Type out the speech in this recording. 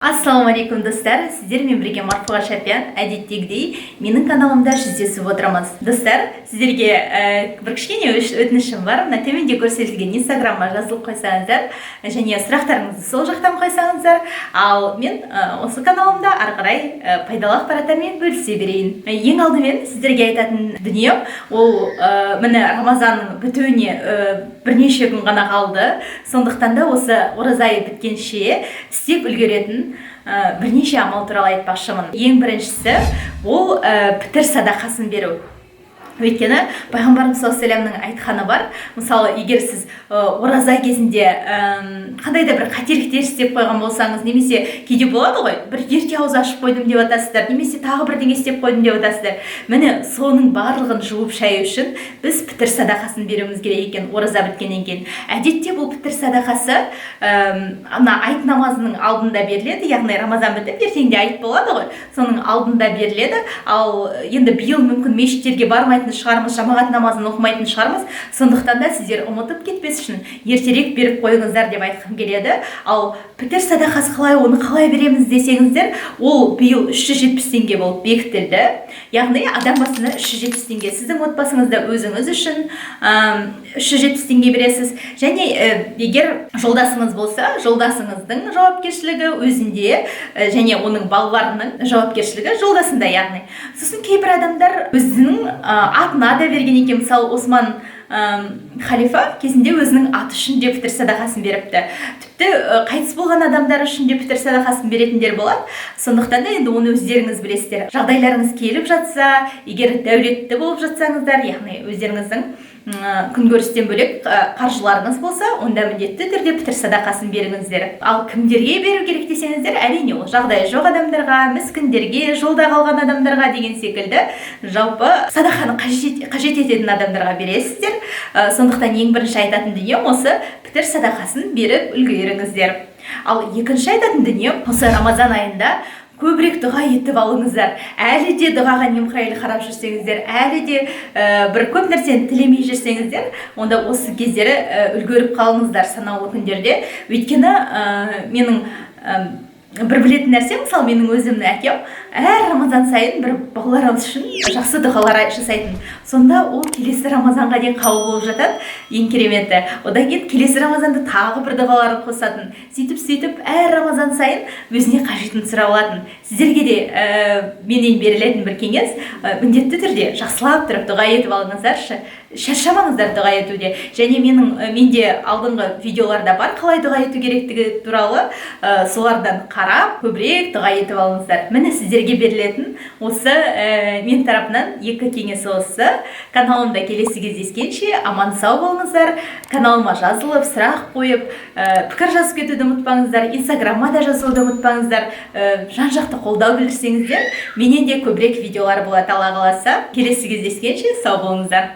Ассаламу алейкум достар, сіздермен бірге Марфуға Шапиян, әдеттегідей менің каналымда жүздесіп отырмыз. Достар, сіздерге бір кішкене өтінішім бар. Мына төменде көрсетілген инстаграмға жазылып қойсаңыздар және сұрақтарыңызды сол жақтан қойсаңыздар, ал мен осы каналымда ары қарай пайдалы ақпараттармен бөлісе берейін. Ең алдымен сіздерге айтатын дүнием ол міне Рамазанның бітуіне бірнеше күн ғана қалды. Сондықтан да осы ораза айы біткенше істеп үлгеретін бірнеше амал туралы айтпақшымын. Ең біріншісі ол пітір садақасын беру. Өйткені пайғамбарымыз саллаллаху алейхи вассаламның айтқаны бар. Мысалы, егер сіз ораза кезінде қандай да бір қателіктер істеп қойған болсаңыз, немесе кейде болады ғой, бір ерте ауыз ашып қойдым деп атасыздар, немесе тағы бірдеңе істеп қойдым деп атасыздар. Міне соның барлығын жуып шаю үшін біз пітір садақасын беруіміз керек екен ораза біткеннен кейін. Әдетте бұл пітір садақасы айт намазының алдында беріледі, яғни Рамазан бітіп ертеңде айт болады ғой, соның алдында беріледі. Ал енді биыл мүмкін мешіттерге бармайтын шығармыз, жамағат намазын оқымайтын шығармыз, сондықтан да сіздер ұмытып кетпес үшін ертерек беріп қойыңыздар деп айтқым келеді. Ал пітір садақасы оны қалай береміз десеңіздер, ол биыл 370 теңге болып бекітілді. Яғни адам басына 370 теңге. Сіздің отбасыңызда өзіңіз үшін 370 теңге бересіз. Және егер жолдасыңыз болса, жолдасыңыздың жауапкершілігі өзінде және оның балаларының жауапкершілігі жолдасында, яғни. Сосын кейбір адамдар өзінің атына да берген екен. Мысалы, Осман халифа кезінде өзінің аты үшін де пітір садақасын беріпті. Тіпті қайтыс болған адамдар үшін де пітір садақасын беретіндер болады. Сондықтан да енді оны өздеріңіз білесіздер. Жағдайларыңыз келіп жатса, егер дәулетті болып жатсаңыздар, яғни өздеріңіздің күнкөрістен бөлек қаржыларыңыз болса, онда міндетті түрде пітір садақасын беріңіздер. Ал кімдерге беру керек десеңіздер, әрине ол жағдайы жоқ адамдарға, міскіндерге, жолда қалған адамдарға деген секілді жалпы садақаны қажет ететін адамдарға бересіздер. Сондықтан ең бірінші айтатын дүнием осы пітір садақасын беріп үлгеріңіздер. Ал екінші айтатын дүнием осы Рамазан айында көбірек дұға етіп алыңыздар. Әлі де дұғаға немқұрайлы қарап жүрсеңіздер, әлі де бір көп нәрсені тілемей жүрсеңіздер, онда осы кездері үлгеріп қалыңыздар санаулы күндерде. Өйткені менің бір білетін нәрсе, мысалы, менің өзімнің әкем әр Рамазан сайын бір балаларымыз үшін жақсы дұғалар жасайтын. Сонда ол келесі Рамазанға дейін қабыл болып жатады. Ең кереметі. Одан кейін келесі Рамазанда тағы бір дұғаларын қосатын. Сөйтіп әр Рамазан сайын өзіне қажетін сұрап алатын. Сіздерге де менен берілетін бір кеңес, міндетті түрде жақсылап тұрып дұға етіп алыңыздаршы. Шаршамаңыздар дұға етуде. Және менде алдыңғы видеоларда бар қалай дұға ету керектігі туралы, солардан қарап көбірек дұға етіп алыңыздар. Міне сіздерге берілетін осы мен тарапынан екі кеңесі осы. Каналымда келесі кездескенше аман сау болыңыздар. Каналыма жазылып, сұрақ қойып, пікір жазып кетуді ұмытпаңыздар. Инстаграмға да жазуды ұмытпаңыздар. Жан-жақты қолдау білдірсеңіздер, менен де көбірек видеолар болады, Алла қаласа. Келесі кездескенше сау болыңыздар.